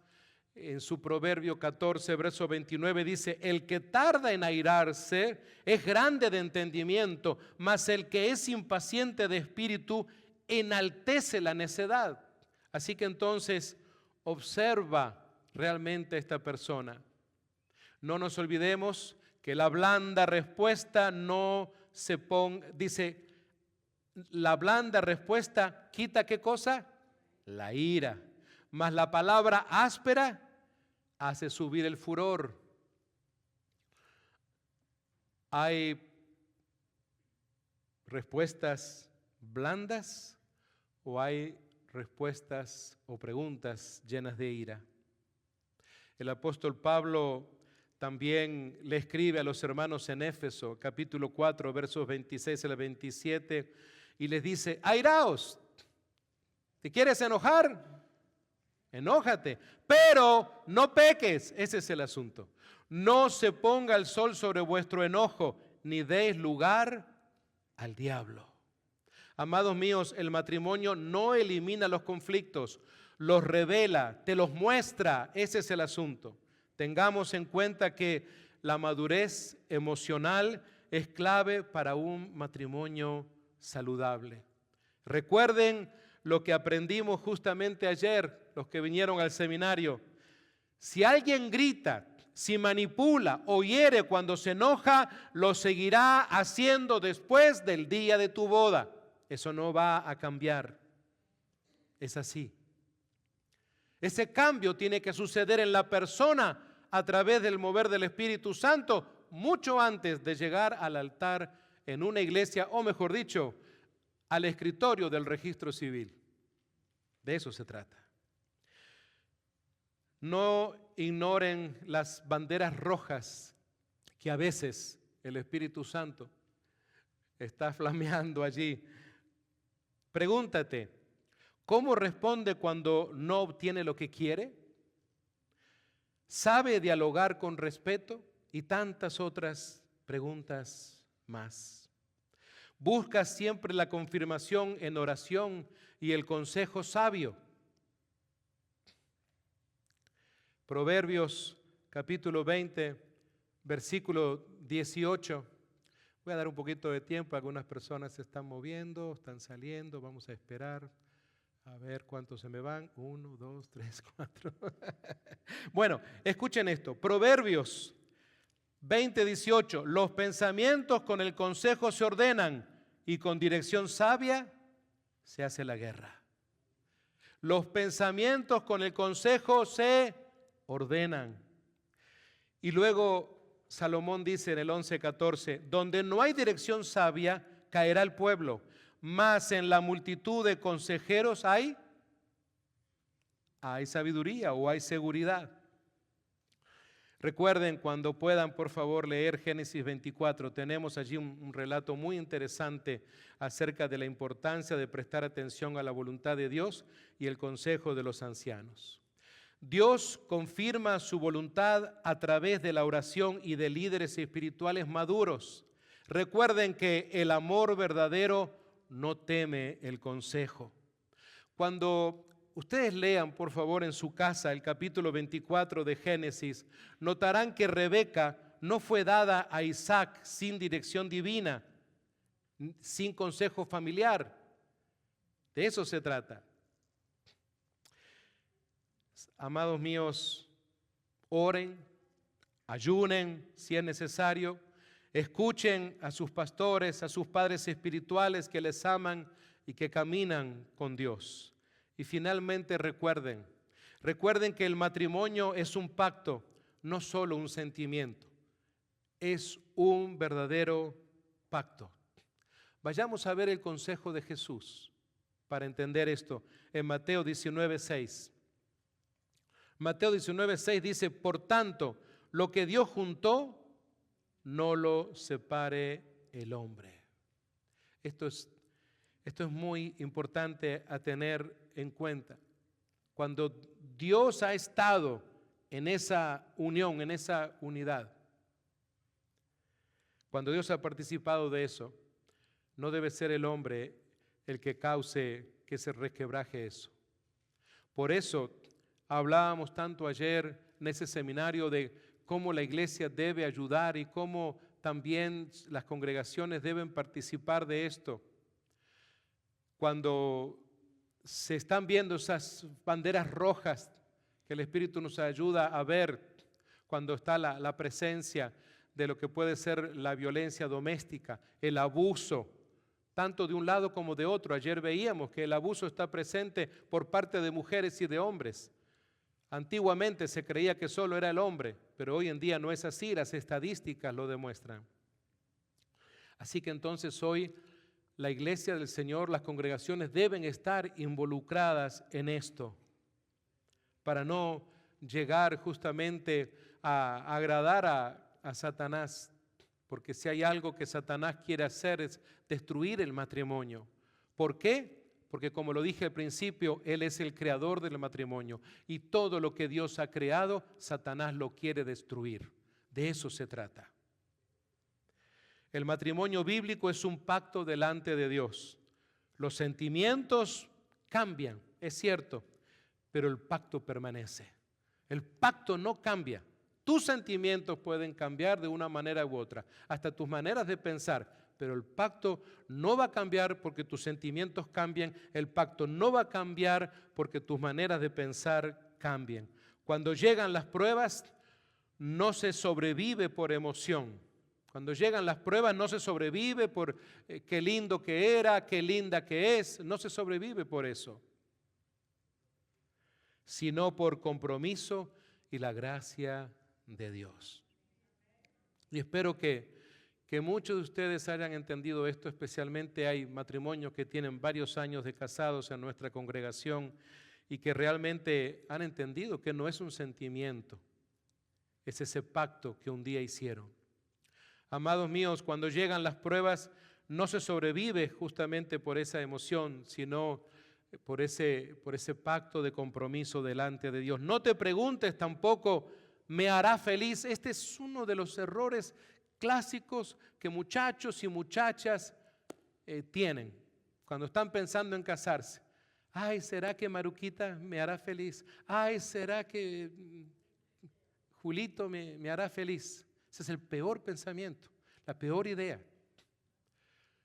en su Proverbio 14, verso 29 dice, el que tarda en airarse es grande de entendimiento, mas el que es impaciente de espíritu enaltece la necedad. Así que entonces observa realmente a esta persona. No nos olvidemos que la blanda respuesta no se ponga, dice, la blanda respuesta quita ¿qué cosa? La ira. Mas la palabra áspera hace subir el furor. ¿Hay respuestas blandas o hay respuestas o preguntas llenas de ira? El apóstol Pablo también le escribe a los hermanos en Éfeso, capítulo 4, versos 26 al 27, y les dice, airaos, ¿te quieres enojar? Enójate, pero no peques, ese es el asunto. No se ponga el sol sobre vuestro enojo, ni deis lugar al diablo. Amados míos, el matrimonio no elimina los conflictos, los revela, te los muestra, ese es el asunto. Tengamos en cuenta que la madurez emocional es clave para un matrimonio saludable. Recuerden lo que aprendimos justamente ayer, los que vinieron al seminario. Si alguien grita, si manipula o hiere cuando se enoja, lo seguirá haciendo después del día de tu boda. Eso no va a cambiar. Es así. Ese cambio tiene que suceder en la persona a través del mover del Espíritu Santo, mucho antes de llegar al altar en una iglesia, o mejor dicho, al escritorio del registro civil. De eso se trata. No ignoren las banderas rojas que a veces el Espíritu Santo está flameando allí. Pregúntate, ¿cómo responde cuando no obtiene lo que quiere? ¿Sabe dialogar con respeto? Y tantas otras preguntas más. Busca siempre la confirmación en oración y el consejo sabio. Proverbios capítulo 20, versículo 18. Voy a dar un poquito de tiempo, algunas personas se están moviendo, están saliendo, vamos a esperar. A ver cuántos se me van. 1, 2, 3, 4. Bueno, escuchen esto. Proverbios 20, 18. Los pensamientos con el consejo se ordenan y con dirección sabia se hace la guerra. Los pensamientos con el consejo se ordenan. Y luego Salomón dice en el 11:14, donde no hay dirección sabia, caerá el pueblo, mas en la multitud de consejeros hay sabiduría o hay seguridad. Recuerden, cuando puedan, por favor, leer Génesis 24. Tenemos allí un relato muy interesante acerca de la importancia de prestar atención a la voluntad de Dios y el consejo de los ancianos. Dios confirma su voluntad a través de la oración y de líderes espirituales maduros. Recuerden que el amor verdadero no teme el consejo. Cuando ustedes lean, por favor, en su casa el capítulo 24 de Génesis, notarán que Rebeca no fue dada a Isaac sin dirección divina, sin consejo familiar. De eso se trata. Amados míos, oren, ayunen si es necesario, escuchen a sus pastores, a sus padres espirituales que les aman y que caminan con Dios. Y finalmente recuerden que el matrimonio es un pacto, no solo un sentimiento, es un verdadero pacto. Vayamos a ver el consejo de Jesús para entender esto en Mateo 19:6. Mateo 19:6 dice, por tanto, lo que Dios juntó, no lo separe el hombre. Esto es muy importante a tener en cuenta. Cuando Dios ha estado en esa unión, en esa unidad, cuando Dios ha participado de eso, no debe ser el hombre el que cause que se resquebraje eso. Por eso hablábamos tanto ayer en ese seminario de cómo la iglesia debe ayudar y cómo también las congregaciones deben participar de esto. Cuando se están viendo esas banderas rojas que el Espíritu nos ayuda a ver, cuando está la presencia de lo que puede ser la violencia doméstica, el abuso, tanto de un lado como de otro. Ayer veíamos que el abuso está presente por parte de mujeres y de hombres. Antiguamente se creía que solo era el hombre, pero hoy en día no es así, las estadísticas lo demuestran. Así que entonces hoy la iglesia del Señor, las congregaciones deben estar involucradas en esto para no llegar justamente a agradar a Satanás, porque si hay algo que Satanás quiere hacer es destruir el matrimonio. ¿Por qué? Porque como lo dije al principio, Él es el creador del matrimonio y todo lo que Dios ha creado, Satanás lo quiere destruir. De eso se trata. El matrimonio bíblico es un pacto delante de Dios. Los sentimientos cambian, es cierto, pero el pacto permanece. El pacto no cambia. Tus sentimientos pueden cambiar de una manera u otra, hasta tus maneras de pensar, pero el pacto no va a cambiar porque tus sentimientos cambien, el pacto no va a cambiar porque tus maneras de pensar cambien. Cuando llegan las pruebas, no se sobrevive por emoción. Cuando llegan las pruebas, no se sobrevive por qué lindo que era, qué linda que es, no se sobrevive por eso, sino por compromiso y la gracia de Dios. Y espero que muchos de ustedes hayan entendido esto, especialmente hay matrimonios que tienen varios años de casados en nuestra congregación y que realmente han entendido que no es un sentimiento, es ese pacto que un día hicieron. Amados míos, cuando llegan las pruebas, no se sobrevive justamente por esa emoción, sino por ese pacto de compromiso delante de Dios. No te preguntes tampoco, ¿me hará feliz? Este es uno de los errores clásicos que muchachos y muchachas tienen cuando están pensando en casarse. Ay, ¿será que Maruquita me hará feliz? Ay, ¿será que Julito me hará feliz? Ese es el peor pensamiento, la peor idea.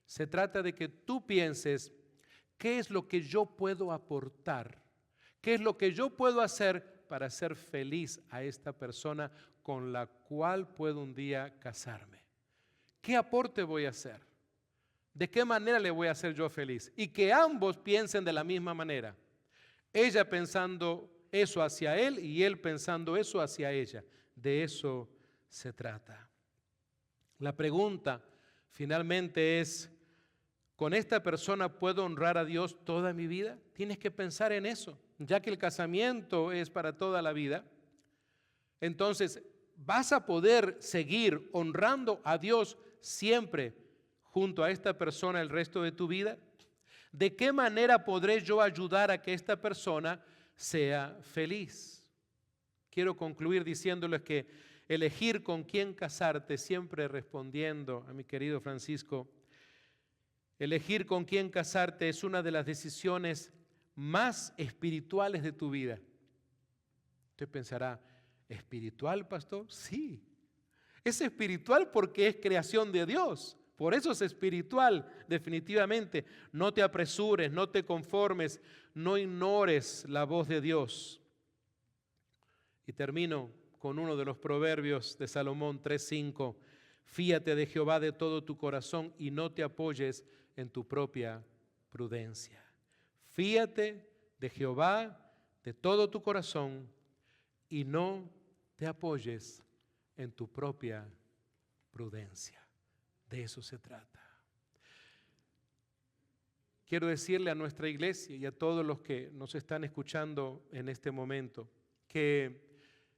Se trata de que tú pienses, ¿qué es lo que yo puedo aportar? ¿Qué es lo que yo puedo hacer para hacer feliz a esta persona con la cual puedo un día casarme? ¿Qué aporte voy a hacer? ¿De qué manera le voy a hacer yo feliz? Y que ambos piensen de la misma manera. Ella pensando eso hacia él y él pensando eso hacia ella. De eso se trata. La pregunta finalmente es, ¿con esta persona puedo honrar a Dios toda mi vida? Tienes que pensar en eso, ya que el casamiento es para toda la vida. Entonces, ¿vas a poder seguir honrando a Dios siempre junto a esta persona el resto de tu vida? ¿De qué manera podré yo ayudar a que esta persona sea feliz? Quiero concluir diciéndoles que elegir con quién casarte, siempre respondiendo a mi querido Francisco, elegir con quién casarte es una de las decisiones más espirituales de tu vida. Usted pensará, ¿espiritual, pastor? Sí, es espiritual porque es creación de Dios. Por eso es espiritual, definitivamente. No te apresures, no te conformes, no ignores la voz de Dios. Y termino con uno de los proverbios de Salomón 3:5. Fíate de Jehová de todo tu corazón y no te apoyes en tu propia prudencia. Fíate de Jehová de todo tu corazón y no te apoyes en tu propia prudencia. De eso se trata. Quiero decirle a nuestra iglesia y a todos los que nos están escuchando en este momento que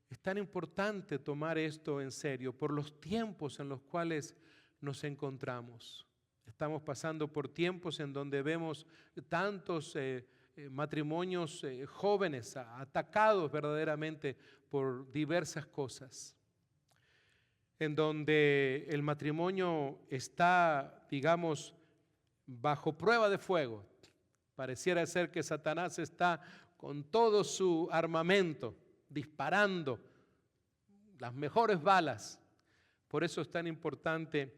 es tan importante tomar esto en serio por los tiempos en los cuales nos encontramos. Estamos pasando por tiempos en donde vemos tantos matrimonios jóvenes atacados verdaderamente por diversas cosas, en donde el matrimonio está, digamos, bajo prueba de fuego. Pareciera ser que Satanás está con todo su armamento disparando las mejores balas. Por eso es tan importante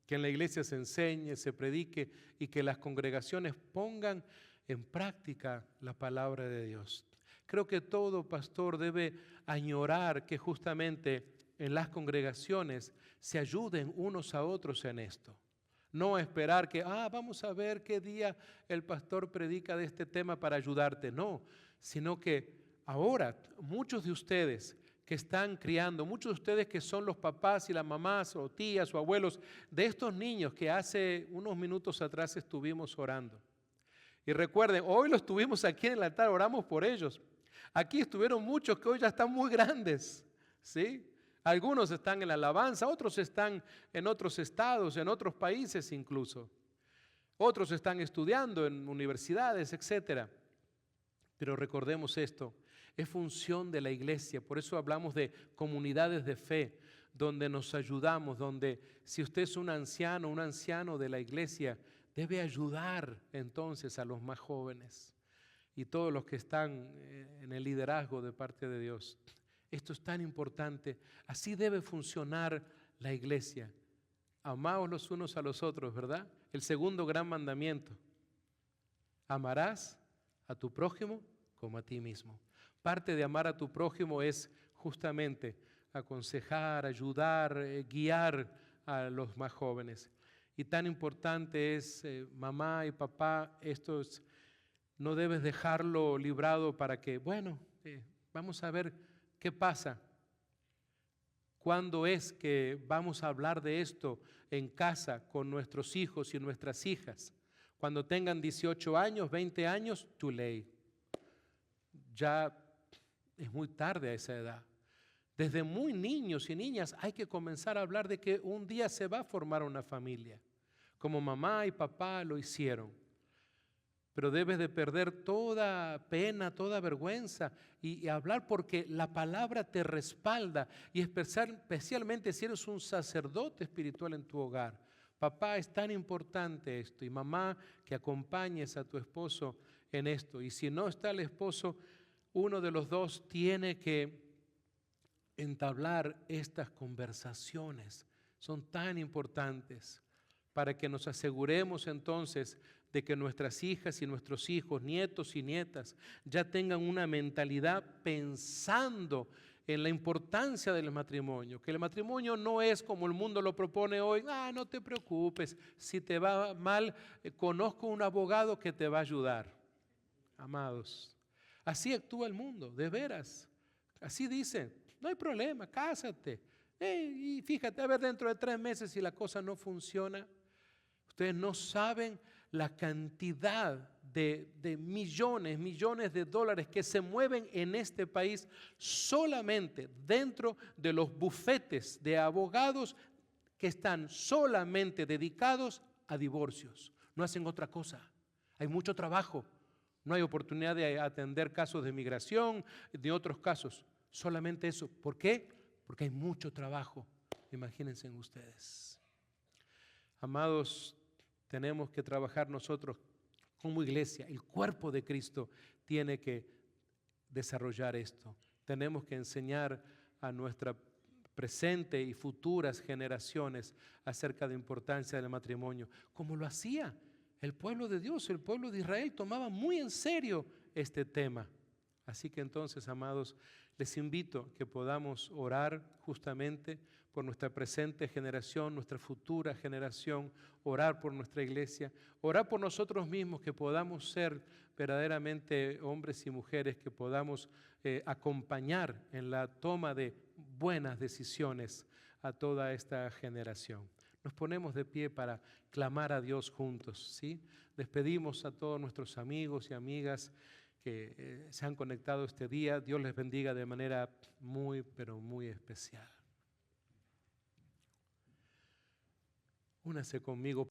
que en la iglesia se enseñe, se predique y que las congregaciones pongan en práctica la palabra de Dios. Creo que todo pastor debe añorar que justamente en las congregaciones se ayuden unos a otros en esto. No esperar que, vamos a ver qué día el pastor predica de este tema para ayudarte. No, sino que ahora muchos de ustedes que están criando, muchos de ustedes que son los papás y las mamás o tías o abuelos de estos niños que hace unos minutos atrás estuvimos orando. Y recuerden, hoy los tuvimos aquí en el altar, oramos por ellos. Aquí estuvieron muchos que hoy ya están muy grandes, ¿sí? Algunos están en la alabanza, otros están en otros estados, en otros países incluso. Otros están estudiando en universidades, etcétera. Pero recordemos esto, es función de la iglesia, por eso hablamos de comunidades de fe, donde nos ayudamos, donde si usted es un anciano de la iglesia, debe ayudar entonces a los más jóvenes y todos los que están en el liderazgo de parte de Dios. Esto es tan importante, así debe funcionar la iglesia. Amaos los unos a los otros, ¿verdad? El segundo gran mandamiento, amarás a tu prójimo como a ti mismo. Parte de amar a tu prójimo es justamente aconsejar, ayudar, guiar a los más jóvenes. Y tan importante es, mamá y papá, no debes dejarlo librado para que, vamos a ver qué pasa. ¿Cuándo es que vamos a hablar de esto en casa con nuestros hijos y nuestras hijas? Cuando tengan 18 años, 20 años, too late. Ya es muy tarde a esa edad. Desde muy niños y niñas hay que comenzar a hablar de que un día se va a formar una familia, como mamá y papá lo hicieron. Pero debes de perder toda pena, toda vergüenza y hablar porque la palabra te respalda y especialmente si eres un sacerdote espiritual en tu hogar. Papá, es tan importante esto y mamá, que acompañes a tu esposo en esto. Y si no está el esposo, uno de los dos tiene que entablar estas conversaciones. Son tan importantes para que nos aseguremos entonces de que nuestras hijas y nuestros hijos, nietos y nietas, ya tengan una mentalidad pensando en la importancia del matrimonio, que el matrimonio no es como el mundo lo propone hoy. No te preocupes, si te va mal, conozco un abogado que te va a ayudar. Amados, así actúa el mundo, de veras. Así dice, no hay problema, cásate. Y fíjate, a ver dentro de 3 meses si la cosa no funciona. Ustedes no saben la cantidad de millones de dólares que se mueven en este país solamente dentro de los bufetes de abogados que están solamente dedicados a divorcios. No hacen otra cosa. Hay mucho trabajo. No hay oportunidad de atender casos de migración, de otros casos. Solamente eso. ¿Por qué? Porque hay mucho trabajo. Imagínense ustedes. Amados, tenemos que trabajar nosotros como iglesia. El cuerpo de Cristo tiene que desarrollar esto. Tenemos que enseñar a nuestra presente y futuras generaciones acerca de la importancia del matrimonio, como lo hacía el pueblo de Dios. El pueblo de Israel tomaba muy en serio este tema. Así que entonces, amados, les invito a que podamos orar justamente por nuestra presente generación, nuestra futura generación, orar por nuestra iglesia, orar por nosotros mismos, que podamos ser verdaderamente hombres y mujeres, que podamos acompañar en la toma de buenas decisiones a toda esta generación. Nos ponemos de pie para clamar a Dios juntos, ¿sí? Despedimos a todos nuestros amigos y amigas que se han conectado este día. Dios les bendiga de manera muy, pero muy especial. Únase conmigo.